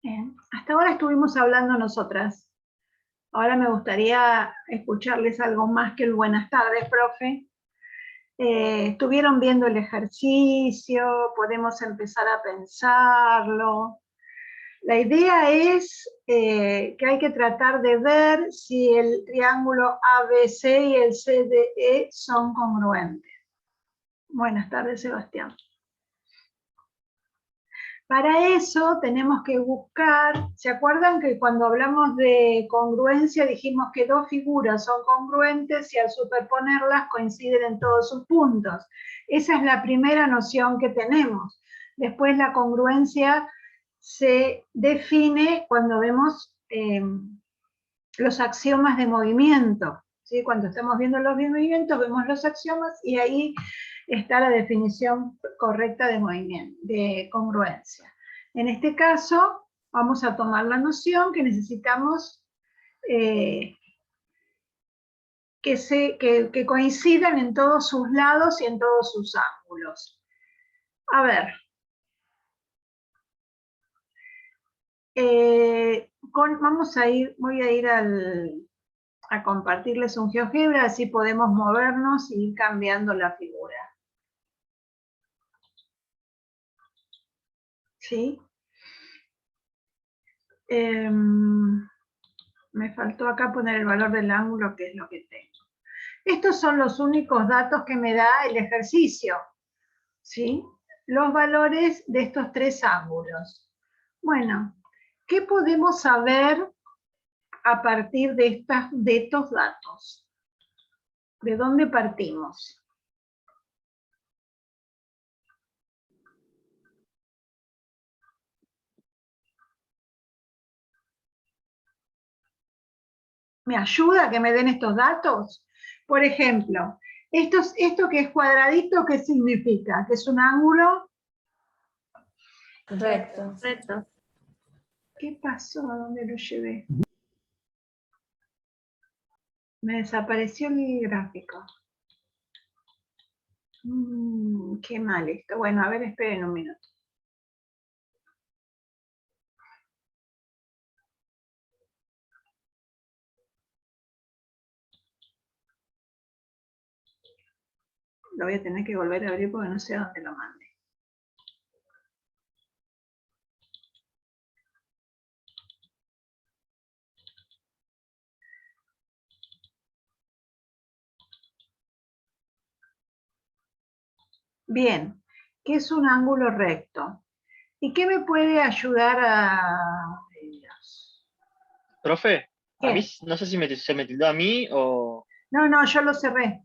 Bien. Hasta ahora estuvimos hablando nosotras. Ahora me gustaría escucharles algo más que el buenas tardes, profe. Estuvieron viendo el ejercicio, podemos empezar a pensarlo. La idea es que hay que tratar de ver si el triángulo ABC y el CDE son congruentes. Buenas tardes, Sebastián. Para eso tenemos que buscar, ¿se acuerdan que cuando hablamos de congruencia dijimos que dos figuras son congruentes y al superponerlas coinciden en todos sus puntos? Esa es la primera noción que tenemos. Después la congruencia se define cuando vemos los axiomas de movimiento, ¿sí? Cuando estamos viendo los movimientos vemos los axiomas y ahí está la definición correcta de movimiento, de congruencia. En este caso, vamos a tomar la noción que necesitamos que coincidan en todos sus lados y en todos sus ángulos. A ver. Voy a ir a compartirles un GeoGebra, así podemos movernos y ir cambiando la figura. ¿Sí? Me faltó acá poner el valor del ángulo, que es lo que tengo. Estos son los únicos datos que me da el ejercicio, ¿sí? Los valores de estos tres ángulos. Bueno, ¿qué podemos saber a partir de estos datos? ¿De dónde partimos? ¿Me ayuda que me den estos datos? Por ejemplo, esto que es cuadradito, ¿qué significa? ¿Que es un ángulo? Recto. Recto. ¿Qué pasó? ¿A dónde lo llevé? Me desapareció el gráfico. Qué mal esto. Bueno, a ver, esperen un minuto. Lo voy a tener que volver a abrir porque no sé a dónde lo mandé. Bien, ¿qué es un ángulo recto? ¿Y qué me puede ayudar a... Profe, ¿Qué? a mí, no sé si se me tildó a mí o... No, yo lo cerré.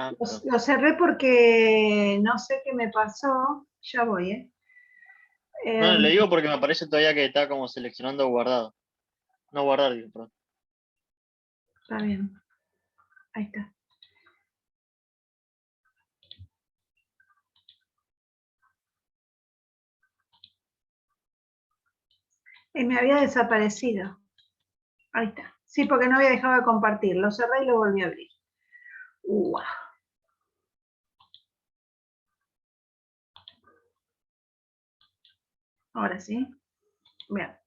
Ah, Lo cerré porque no sé qué me pasó. Ya voy, ¿eh? no, le digo porque me parece todavía que está como seleccionando guardado. No guardar, digo, perdón. Está bien. Ahí está. Me había desaparecido. Ahí está. Sí, porque no había dejado de compartir. Lo cerré y lo volví a abrir. ¡Wow! Ahora sí. Bien.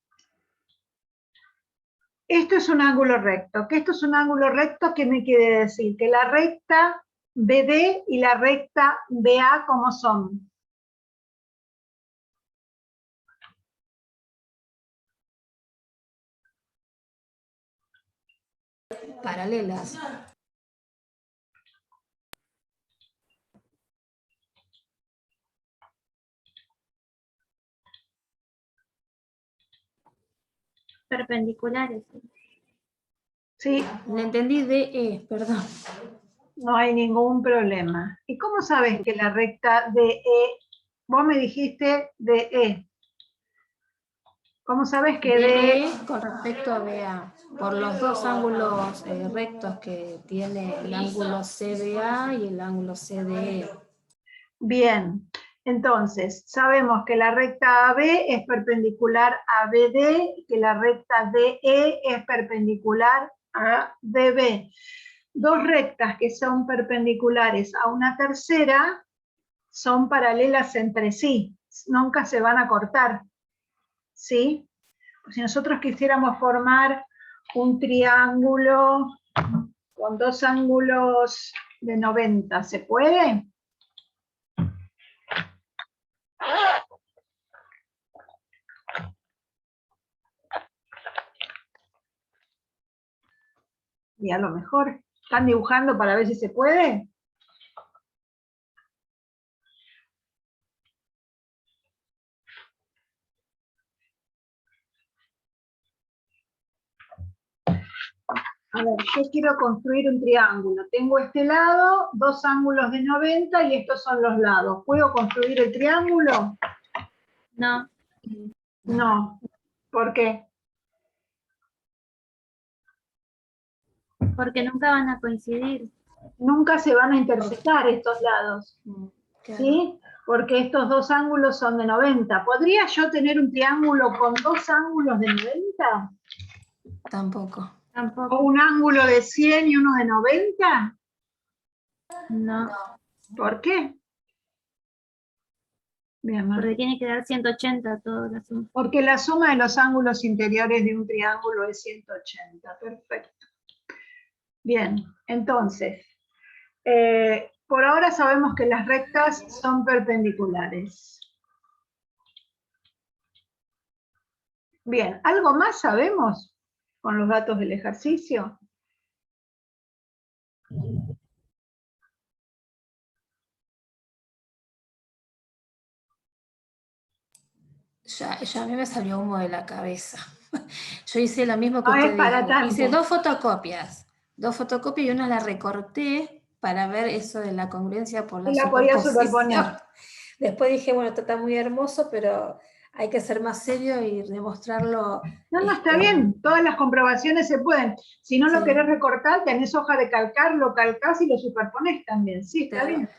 Esto es un ángulo recto. ¿Que esto es un ángulo recto? ¿Qué me quiere decir? Que la recta BD y la recta BA, ¿cómo son? Paralelas. Perpendiculares. Sí. Le entendí DE, perdón. No hay ningún problema. ¿Y cómo sabes que la recta DE, vos me dijiste DE? ¿Cómo sabes que DE con respecto a BA, por los dos ángulos rectos que tiene el ángulo CBA y el ángulo CDE. Bien, entonces sabemos que la recta AB es perpendicular a BD, que la recta DE es perpendicular a DB. Dos rectas que son perpendiculares a una tercera son paralelas entre sí, nunca se van a cortar, ¿sí? Si nosotros quisiéramos formar un triángulo con dos ángulos de 90, ¿se puede? Y a lo mejor están dibujando para ver si se puede. A ver, yo quiero construir un triángulo. Tengo este lado, dos ángulos de 90 y estos son los lados. ¿Puedo construir el triángulo? No. No. ¿Por qué? Porque nunca van a coincidir. Nunca se van a intersectar estos lados. Claro. ¿Sí? Porque estos dos ángulos son de 90. ¿Podría yo tener un triángulo con dos ángulos de 90? Tampoco. ¿O Tampoco. un ángulo de 100 y uno de 90? No. ¿Por qué? Bien, Porque tiene que dar 180 todo la suma. porque la suma de los ángulos interiores de un triángulo es 180. Perfecto. Bien, entonces, por ahora sabemos que las rectas son perpendiculares. Bien, ¿algo más sabemos con los datos del ejercicio? Ya a mí me salió humo de la cabeza. Yo hice lo mismo que No es usted para dijo. tanto. Hice dos fotocopias y una la recorté para ver eso de la congruencia por la Y la podía superposición. superponer. Después dije, bueno, esto está muy hermoso, pero hay que ser más serio y demostrarlo. No, está bien, todas las comprobaciones se pueden. Si no lo Sí. querés recortar, tenés hoja de calcar, lo calcás y lo superponés también. Sí, está Claro. bien.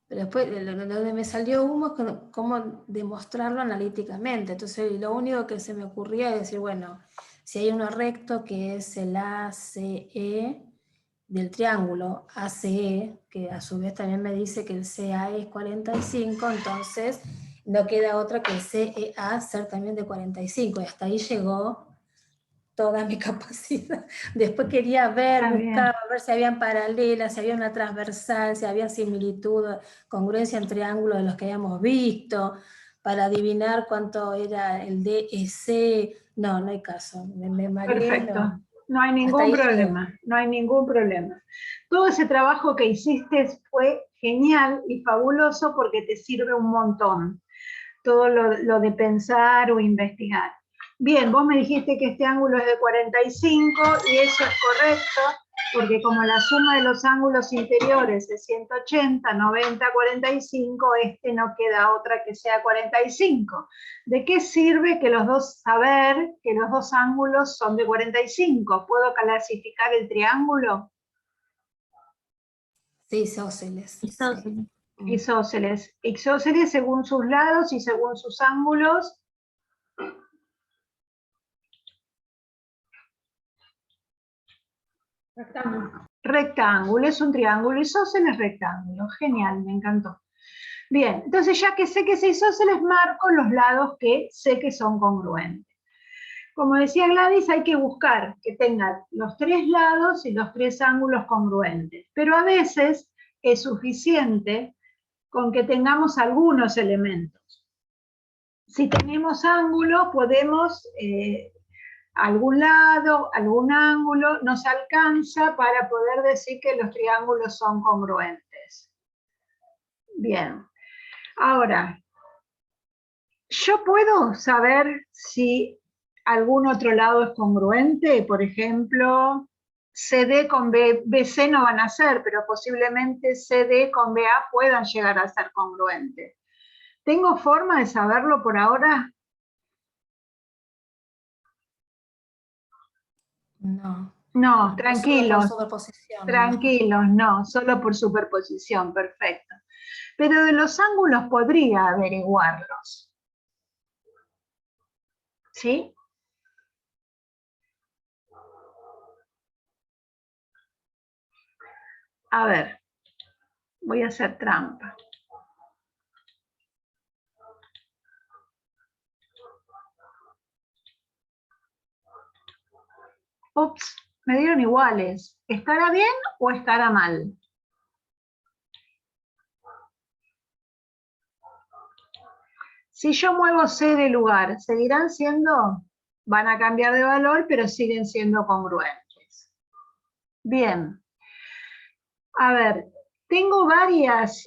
Pero después lo que me salió humo es cómo demostrarlo analíticamente. Entonces lo único que se me ocurría es decir, bueno, si hay uno recto que es el ACE del triángulo ACE, que a su vez también me dice que el CAE es 45, entonces no queda otra que el CEA ser también de 45, y hasta ahí llegó toda mi capacidad. Después quería ver, Está buscaba, bien. ver si habían paralelas, si había una transversal, si había similitud, congruencia entre ángulos de los que habíamos visto, para adivinar cuánto era el DEC. No, no hay caso, me mareé. Perfecto. No. No hay ningún problema, no hay ningún problema. Todo ese trabajo que hiciste fue genial y fabuloso porque te sirve un montón. Todo lo de pensar o investigar. Bien, vos me dijiste que este ángulo es de 45 y eso es correcto, porque como la suma de los ángulos interiores es 180, 90, 45, este no queda otra que sea 45. ¿De qué sirve que saber que los dos ángulos son de 45? ¿Puedo clasificar el triángulo? Sí, isósceles. Isósceles. Isósceles. Isósceles según sus lados y según sus ángulos. Rectángulo, es un triángulo isósceles rectángulo. Genial, me encantó. Bien, entonces ya que sé que es isósceles, marco los lados que sé que son congruentes. Como decía Gladys, hay que buscar que tengan los tres lados y los tres ángulos congruentes. Pero a veces es suficiente con que tengamos algunos elementos. Si tenemos ángulo, podemos... algún lado, algún ángulo, nos alcanza para poder decir que los triángulos son congruentes. Bien. Ahora, ¿yo puedo saber si algún otro lado es congruente? Por ejemplo, CD con BC no van a ser, pero posiblemente CD con BA puedan llegar a ser congruentes. ¿Tengo forma de saberlo por ahora? No. No, Solo por tranquilos, superposición, ¿no? tranquilos, no, solo por superposición, perfecto. Pero de los ángulos podría averiguarlos. ¿Sí? A ver, voy a hacer trampa. Ups, me dieron iguales. ¿Estará bien o estará mal? Si yo muevo C de lugar, ¿seguirán siendo? Van a cambiar de valor, pero siguen siendo congruentes. Bien. A ver, tengo varias.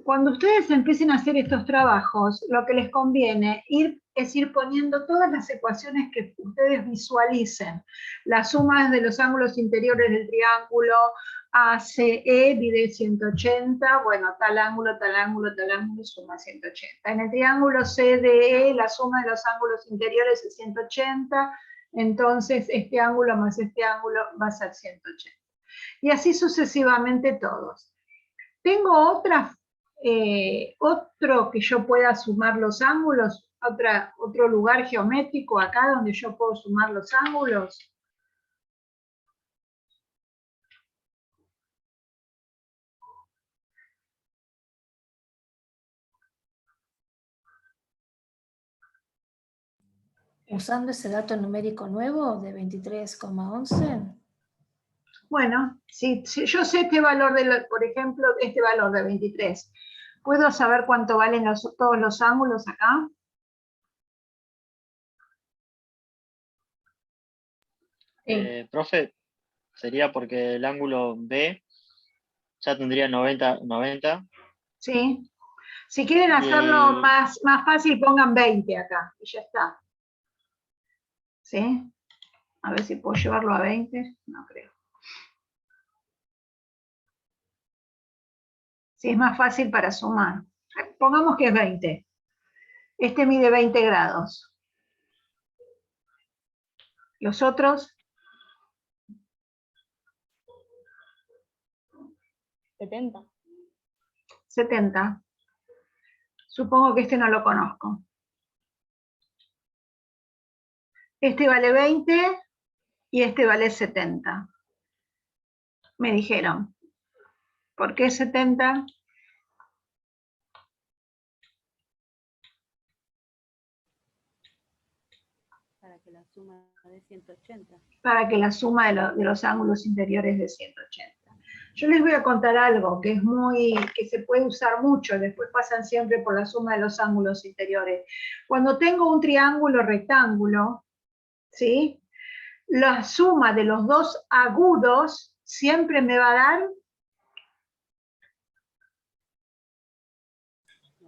Cuando ustedes empiecen a hacer estos trabajos, lo que les conviene es ir poniendo todas las ecuaciones que ustedes visualicen. Las sumas de los ángulos interiores del triángulo ACE divide 180, bueno, tal ángulo, suma 180. En el triángulo CDE, la suma de los ángulos interiores es 180, entonces este ángulo más este ángulo va a ser 180. Y así sucesivamente todos. Tengo otro que yo pueda sumar los ángulos, otro lugar geométrico acá donde yo puedo sumar los ángulos. Usando ese dato numérico nuevo de 23,11. Bueno, si yo sé este valor, por ejemplo, este valor de 23, ¿puedo saber cuánto valen todos los ángulos acá? Profe, sería porque el ángulo B ya tendría 90. Sí. Si quieren Y hacerlo más fácil, pongan 20 acá y ya está. ¿Sí? A ver si puedo llevarlo a 20. No creo. Sí, es más fácil para sumar. Pongamos que es 20. Este mide 20 grados. Los otros, 70. Supongo que este no lo conozco. Este vale 20 y este vale 70. Me dijeron. ¿Por qué 70? Para que la suma de 180. Para que la suma de los ángulos interiores de 180. Yo les voy a contar algo que se puede usar mucho, después pasan siempre por la suma de los ángulos interiores. Cuando tengo un triángulo rectángulo, ¿sí? La suma de los dos agudos siempre me va a dar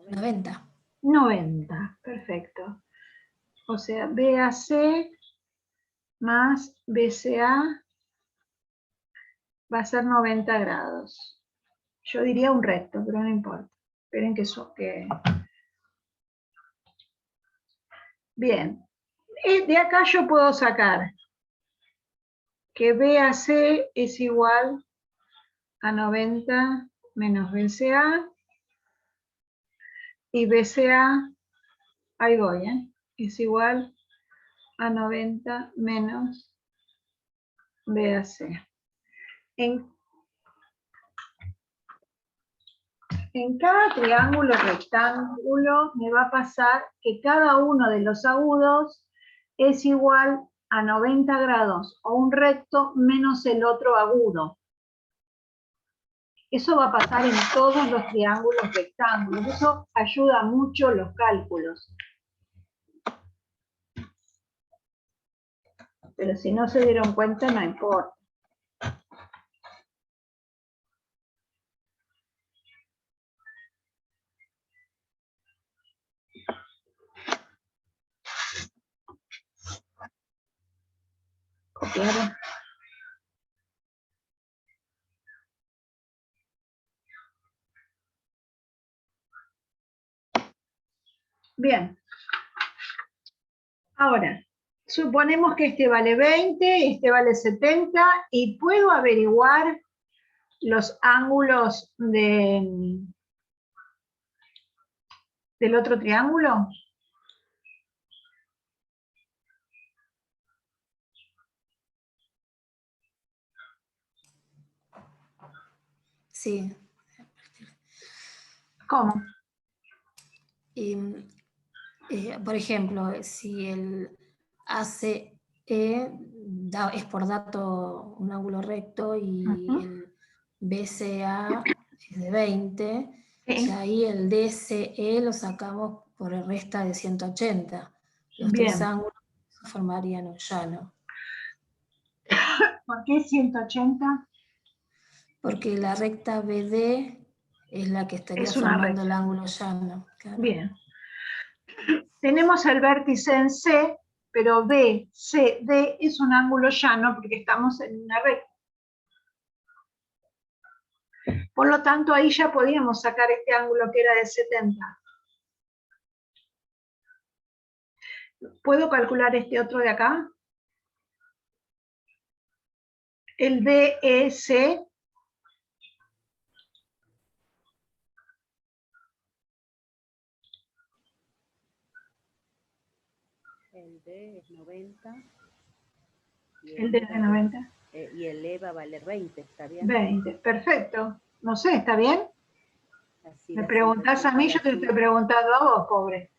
90. 90. Perfecto. O sea, BAC más BCA va a ser 90 grados. Yo diría un recto, pero no importa. Esperen que... Bien. De acá yo puedo sacar que BAC es igual a 90 menos BCA y BCA, ahí voy, es igual a 90 menos BAC. En cada triángulo rectángulo me va a pasar que cada uno de los agudos es igual a 90 grados o un recto menos el otro agudo. Eso va a pasar en todos los triángulos rectángulos. Eso ayuda mucho los cálculos. Pero si no se dieron cuenta, no importa. Copiar. Bien. Ahora, Suponemos que este vale 20, este vale 70, y puedo averiguar los ángulos del otro triángulo. Sí. ¿Cómo? Y, por ejemplo, si el ACE es por dato un ángulo recto y el BCA es de 20, Sí. ya ahí el DCE lo sacamos por el resta de 180. Los Bien. tres ángulos formarían un llano. ¿Por qué 180? Porque la recta BD es la que estaría Es una formando recta. el ángulo llano. Claro. Bien. Tenemos el vértice en C, pero BCD es un ángulo llano porque estamos en una recta. Por lo tanto, ahí ya podíamos sacar este ángulo que era de 70. ¿Puedo calcular este otro de acá? El DEC. El D es 90. Y El D es de 90. Y el E va a valer 20, ¿está bien? 20, perfecto. No sé, ¿está bien? Así Me da preguntás a 180 mí, la yo te suma. estoy preguntando a vos, pobre.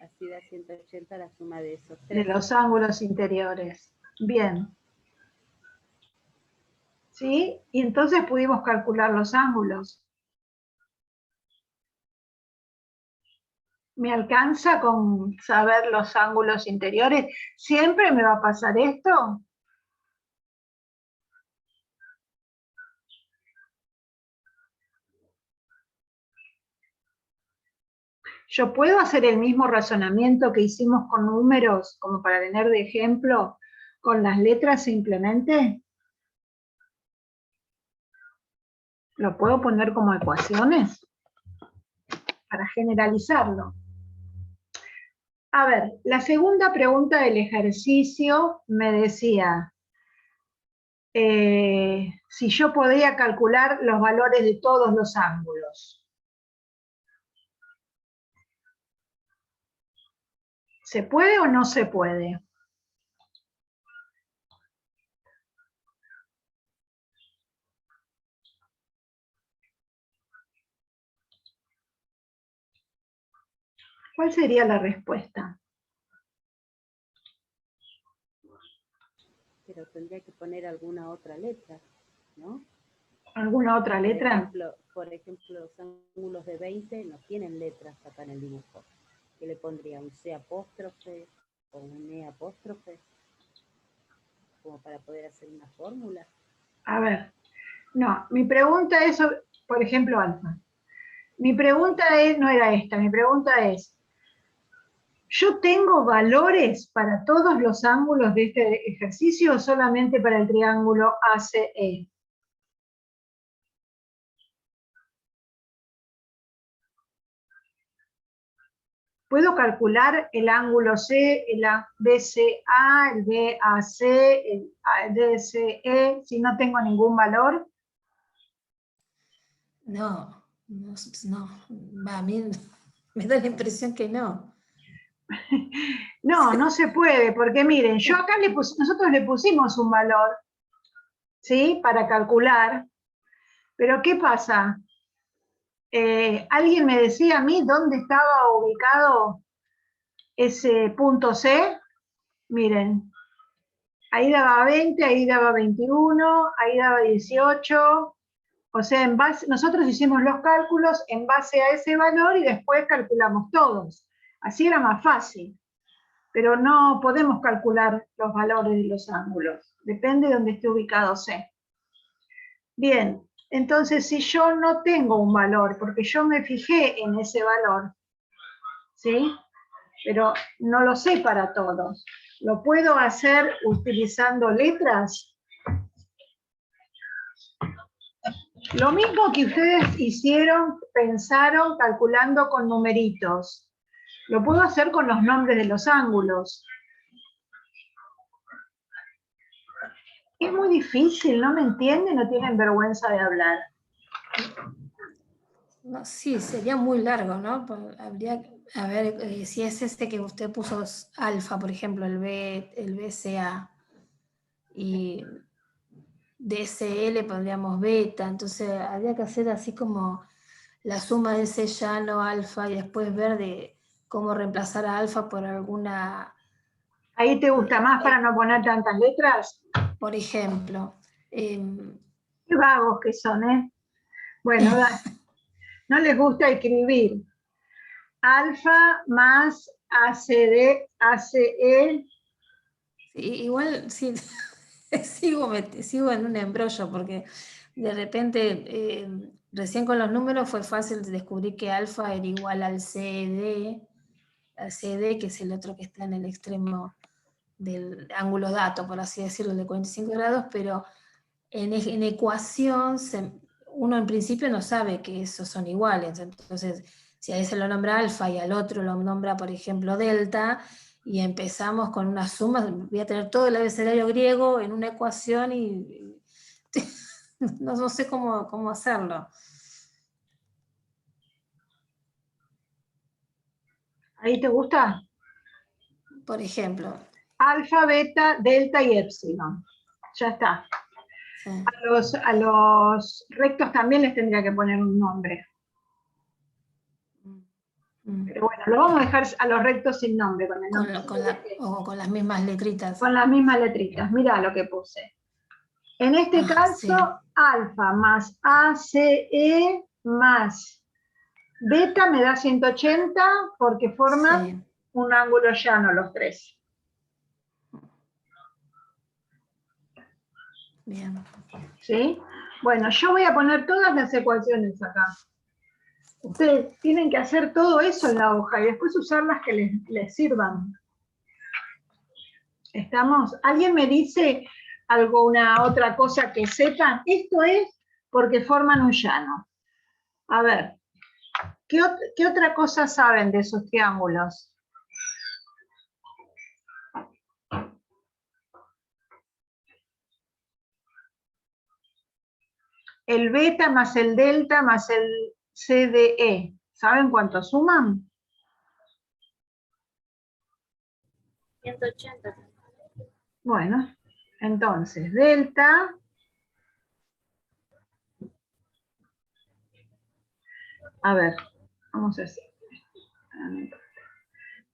Así da 180 la suma de esos De tres. los ángulos interiores. Bien. ¿Sí? Y entonces pudimos calcular los ángulos. ¿Me alcanza con saber los ángulos interiores? ¿Siempre me va a pasar esto? ¿Yo puedo hacer el mismo razonamiento que hicimos con números, como para tener de ejemplo, con las letras simplemente? ¿Lo puedo poner como ecuaciones? Para generalizarlo. A ver, la segunda pregunta del ejercicio me decía si yo podía calcular los valores de todos los ángulos. ¿Se puede o no se puede? ¿Cuál sería la respuesta? Pero tendría que poner alguna otra letra, ¿no? ¿Alguna otra letra? Por ejemplo, los ángulos de 20 no tienen letras acá en el dibujo. ¿Qué le pondría? ¿Un C apóstrofe o un E apóstrofe? Como para poder hacer una fórmula. A ver, no, mi pregunta es, por ejemplo, alfa. Mi pregunta no era esta, mi pregunta es, ¿yo tengo valores para todos los ángulos de este ejercicio o solamente para el triángulo ACE? ¿Puedo calcular el ángulo C, el BCA, el BAC, el DCE, si no tengo ningún valor? No. Va, a mí me da la impresión que no. No, no se puede, porque miren, yo acá nosotros le pusimos un valor, ¿sí? Para calcular, pero ¿qué pasa? Alguien me decía a mí dónde estaba ubicado ese punto C. Miren, ahí daba 20, ahí daba 21, ahí daba 18. O sea, nosotros hicimos los cálculos en base a ese valor y después calculamos todos. Así era más fácil. Pero no podemos calcular los valores de los ángulos. Depende de dónde esté ubicado C. Bien, entonces si yo no tengo un valor, porque yo me fijé en ese valor, ¿sí? Pero no lo sé para todos. ¿Lo puedo hacer utilizando letras? Lo mismo que ustedes hicieron, pensaron, calculando con numeritos. Lo puedo hacer con los nombres de los ángulos. Es muy difícil, ¿no me entienden o tienen vergüenza de hablar? No, sí, sería muy largo, ¿no? Habría, a ver, si es este que usted puso alfa, por ejemplo, el BCA, y DSL pondríamos beta, entonces habría que hacer así como la suma de ese llano alfa y después ver de cómo reemplazar a alfa por alguna, ¿Ahí te gusta más para no poner tantas letras? por ejemplo, Qué vagos que son, ¿eh? Bueno, no les gusta escribir. Alfa más ACE. igual sí, sigo en un embrollo porque de repente recién con los números fue fácil descubrir que alfa era igual al CD, que es el otro que está en el extremo del ángulo dato, por así decirlo, de 45 grados, pero en ecuación uno en principio no sabe que esos son iguales, entonces si a ese lo nombra alfa y al otro lo nombra, por ejemplo, delta, y empezamos con una suma, voy a tener todo el abecedario griego en una ecuación y no sé cómo hacerlo. ¿Ahí te gusta? Por ejemplo, Alfa, beta, delta y épsilon. Ya está. sí. A los rectos también les tendría que poner un nombre. Pero bueno, lo vamos a dejar a los rectos sin nombre. Con el nombre O con las mismas letritas. con las mismas letritas. Mirá lo que puse. En este caso, sí. alfa más ACE más beta me da 180 porque forman Sí. un ángulo llano los tres. Bien. ¿Sí? Bueno, yo voy a poner todas las ecuaciones acá. Ustedes tienen que hacer todo eso en la hoja y después usar las que les sirvan. ¿Estamos? ¿Alguien me dice alguna otra cosa que sepan? Esto es porque forman un llano. A ver, ¿qué otra cosa saben de esos triángulos? El beta más el delta más el CDE. ¿Saben cuánto suman? 180. Bueno, entonces, delta a ver, vamos a hacer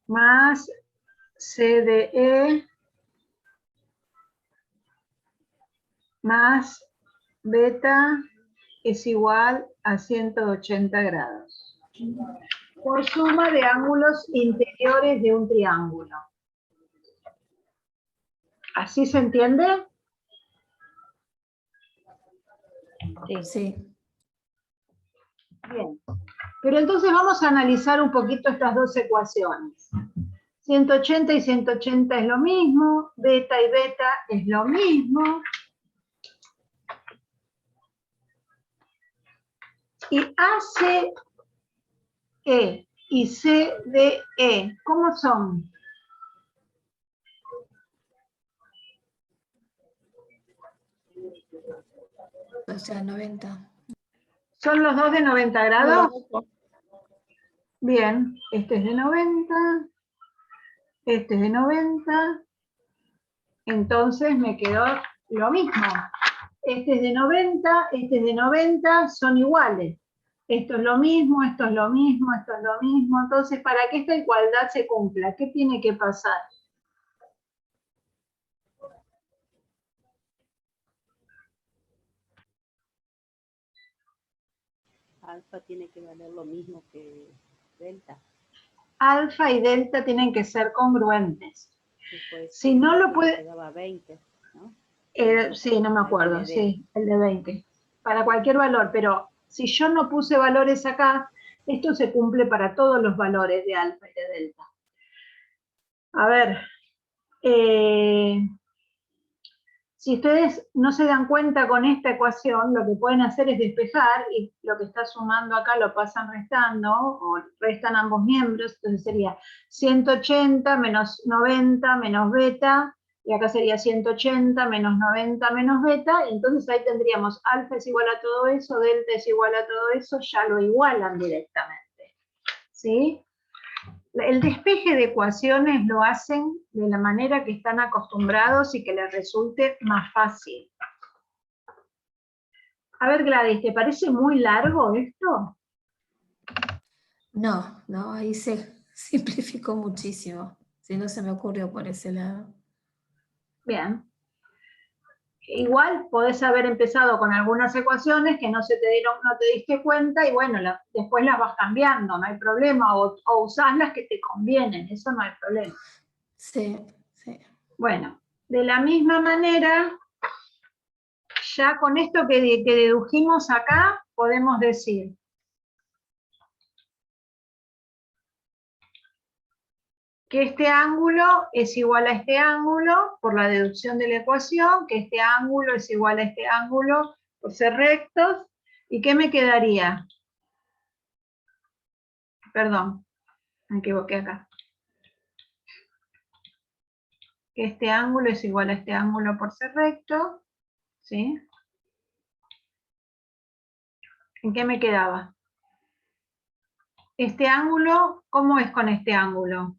más CDE más beta es igual a 180 grados. Por suma de ángulos interiores de un triángulo. ¿Así se entiende? Sí. Bien. Pero entonces vamos a analizar un poquito estas dos ecuaciones. 180 y 180 es lo mismo, beta y beta es lo mismo. Y ACE y CDE, ¿cómo son? O sea, 90. ¿Son los dos de 90 grados? Bien, este es de 90, este es de 90, entonces me quedó lo mismo. Este es de 90, este es de 90, son iguales. Esto es lo mismo, esto es lo mismo, esto es lo mismo. Entonces, para que esta igualdad se cumpla, ¿qué tiene que pasar? Alfa tiene que valer lo mismo que delta. Alfa y delta tienen que ser congruentes. Después, Si no lo puede... te daba 20, ¿no? sí, no me acuerdo, LD. sí, el de 20. Para cualquier valor, pero si yo no puse valores acá, esto se cumple para todos los valores de alfa y de delta. A ver, si ustedes no se dan cuenta con esta ecuación, lo que pueden hacer es despejar y lo que está sumando acá lo pasan restando, o restan ambos miembros, entonces sería 180 menos 90 menos beta y acá sería 180 menos 90 menos beta, y entonces ahí tendríamos alfa es igual a todo eso, delta es igual a todo eso, ya lo igualan directamente, ¿sí? El despeje de ecuaciones lo hacen de la manera que están acostumbrados y que les resulte más fácil. A ver, Gladys, ¿te parece muy largo esto? No, ahí se simplificó muchísimo. Si no se me ocurrió por ese lado. Bien. Igual podés haber empezado con algunas ecuaciones que no te diste cuenta y bueno, después las vas cambiando, no hay problema, o usás las que te convienen, eso no hay problema. Sí. Bueno, de la misma manera, ya con esto que dedujimos acá, podemos decir que este ángulo es igual a este ángulo por la deducción de la ecuación, que este ángulo es igual a este ángulo por ser rectos, ¿y qué me quedaría? Perdón, me equivoqué acá. Que este ángulo es igual a este ángulo por ser recto, ¿sí? ¿En qué me quedaba? Este ángulo, ¿cómo es con este ángulo?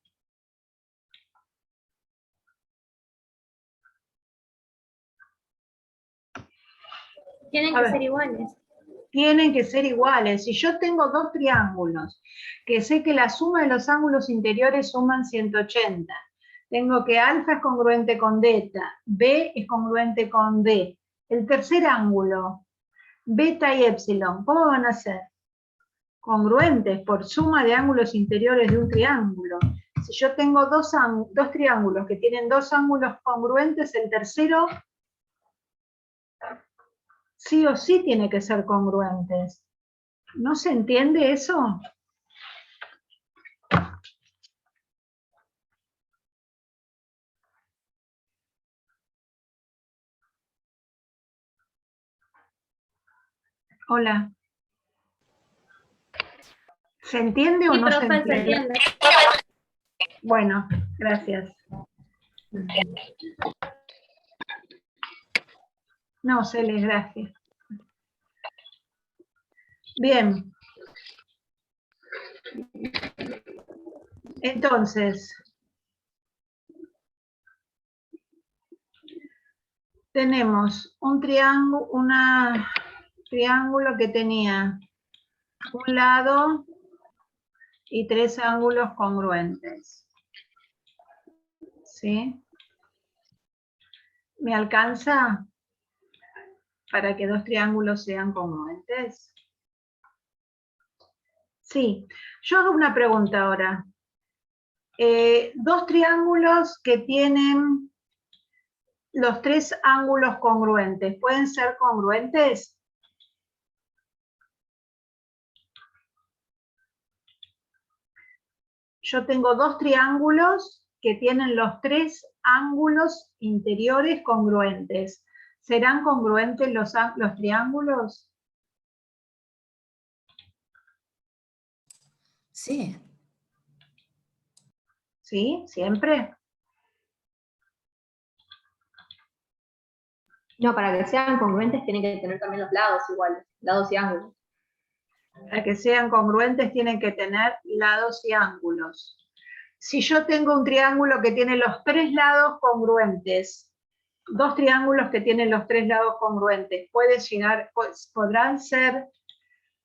Tienen que ser iguales. Tienen que ser iguales. Si yo tengo dos triángulos, que sé que la suma de los ángulos interiores suman 180, tengo que alfa es congruente con beta, B es congruente con D. El tercer ángulo, beta y epsilon, ¿cómo van a ser? Congruentes por suma de ángulos interiores de un triángulo. Si yo tengo dos triángulos que tienen dos ángulos congruentes, el tercero sí o sí tiene que ser congruentes. ¿No se entiende eso? Hola. ¿Se entiende o Sí, no se profe, se entiende? entiende. Bueno, gracias. No, Celes, gracias. Bien. Entonces, tenemos un triángulo que tenía un lado y tres ángulos congruentes. ¿Sí? ¿Me alcanza para que dos triángulos sean congruentes? Sí. Yo hago una pregunta ahora. Dos triángulos que tienen los tres ángulos congruentes, ¿pueden ser congruentes? Yo tengo dos triángulos que tienen los tres ángulos interiores congruentes. ¿Serán congruentes los triángulos? Sí. ¿Sí? ¿Siempre? No, para que sean congruentes tienen que tener también los lados iguales, lados y ángulos. Para que sean congruentes tienen que tener lados y ángulos. Si yo tengo un triángulo que tiene los tres lados congruentes, dos triángulos que tienen los tres lados congruentes, ¿podrán ser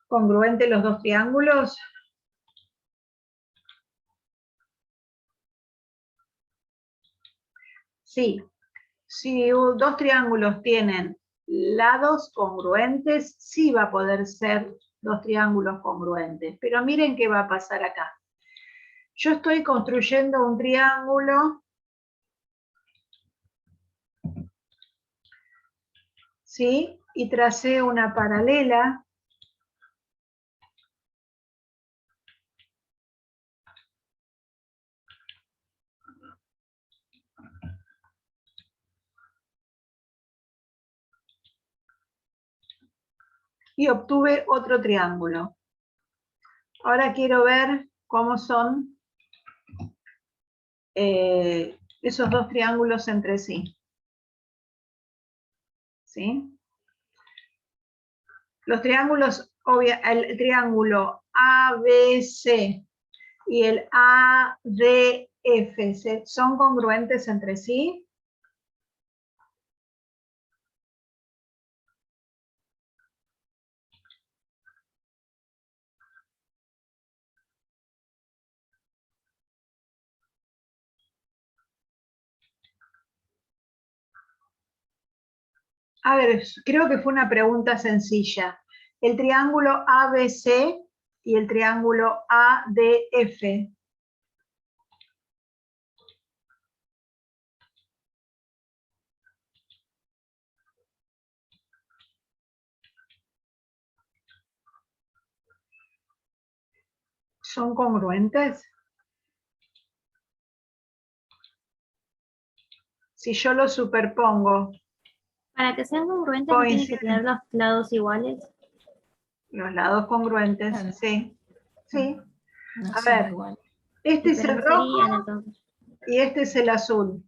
congruentes los dos triángulos? Sí. Si dos triángulos tienen lados congruentes, sí va a poder ser dos triángulos congruentes. Pero miren qué va a pasar acá. Yo estoy construyendo un triángulo, ¿sí? Y tracé una paralela. Y obtuve otro triángulo. Ahora quiero ver cómo son esos dos triángulos entre sí. ¿Sí? Los triángulos, el triángulo ABC y el ADF, ¿son congruentes entre sí? A ver, creo que fue una pregunta sencilla. El triángulo ABC y el triángulo ADF. ¿Son congruentes? Si yo los superpongo. Para que sean congruentes, ¿no tienen que tener los lados iguales? Los lados congruentes, Claro. sí. Sí. No A son ver, iguales. este es Pero el no serían, rojo entonces. y este es el azul.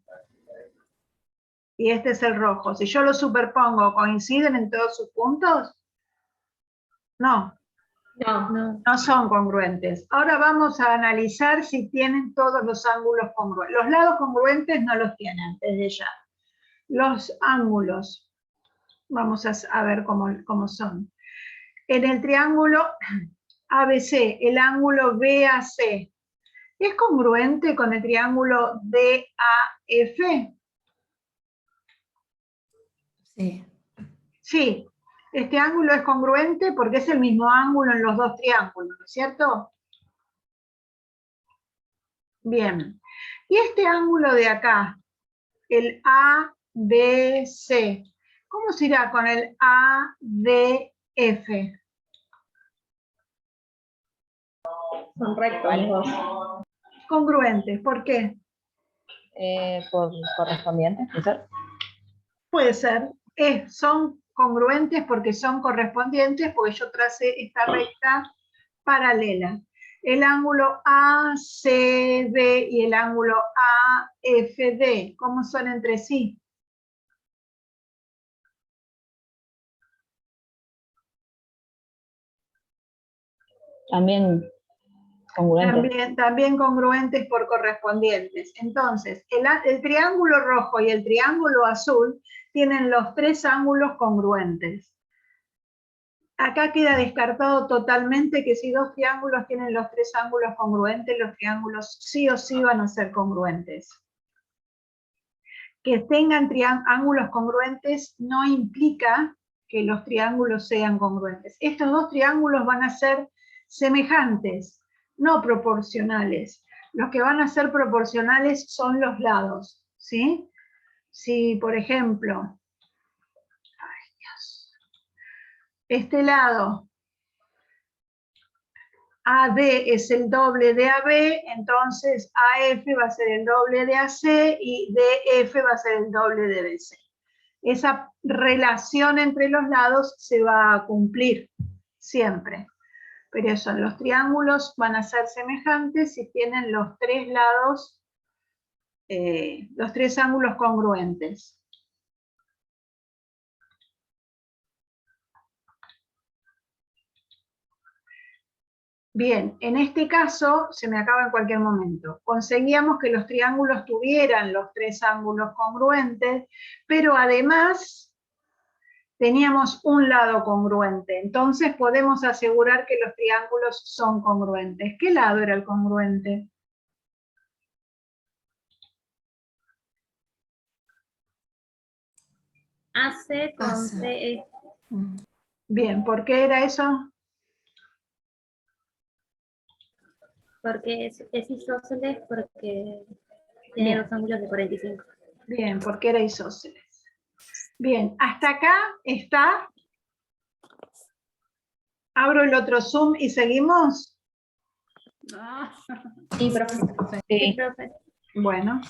Y este es el rojo. Si yo los superpongo, ¿coinciden en todos sus puntos? No, No. no son congruentes. Ahora vamos a analizar si tienen todos los ángulos congruentes. Los lados congruentes no los tienen desde ya. Los ángulos, vamos a ver cómo son. En el triángulo ABC, el ángulo BAC, ¿es congruente con el triángulo DAF? Sí. Sí, este ángulo es congruente porque es el mismo ángulo en los dos triángulos, ¿no es cierto? Bien. Y este ángulo de acá, el ABC, ¿cómo se irá con el ADF? Son rectos los dos. Congruentes, ¿por qué? Por correspondientes, ¿puede ser? Puede ser. Son congruentes porque son correspondientes, porque yo tracé esta recta paralela. El ángulo ACD y el ángulo AFD, ¿cómo son entre sí? También congruentes. También congruentes por correspondientes. Entonces, el triángulo rojo y el triángulo azul tienen los tres ángulos congruentes. Acá queda descartado totalmente que si dos triángulos tienen los tres ángulos congruentes, los triángulos sí o sí van a ser congruentes. Que tengan ángulos congruentes no implica que los triángulos sean congruentes. Estos dos triángulos van a ser semejantes, no proporcionales. Los que van a ser proporcionales son los lados, ¿sí? Si, por ejemplo, este lado AD es el doble de AB, entonces AF va a ser el doble de AC y DF va a ser el doble de BC. Esa relación entre los lados se va a cumplir siempre. Pero eso, los triángulos van a ser semejantes si tienen los tres lados, los tres ángulos congruentes. Bien, en este caso, se me acaba en cualquier momento, conseguíamos que los triángulos tuvieran los tres ángulos congruentes, pero además teníamos un lado congruente. Entonces podemos asegurar que los triángulos son congruentes. ¿Qué lado era el congruente? AC con CE. Bien, ¿por qué era eso? Porque es isósceles, porque tiene los ángulos de 45. Bien, porque era isósceles. Bien, hasta acá está. Abro el otro Zoom y seguimos. Sí, profe. Sí. Sí, profe. Bueno.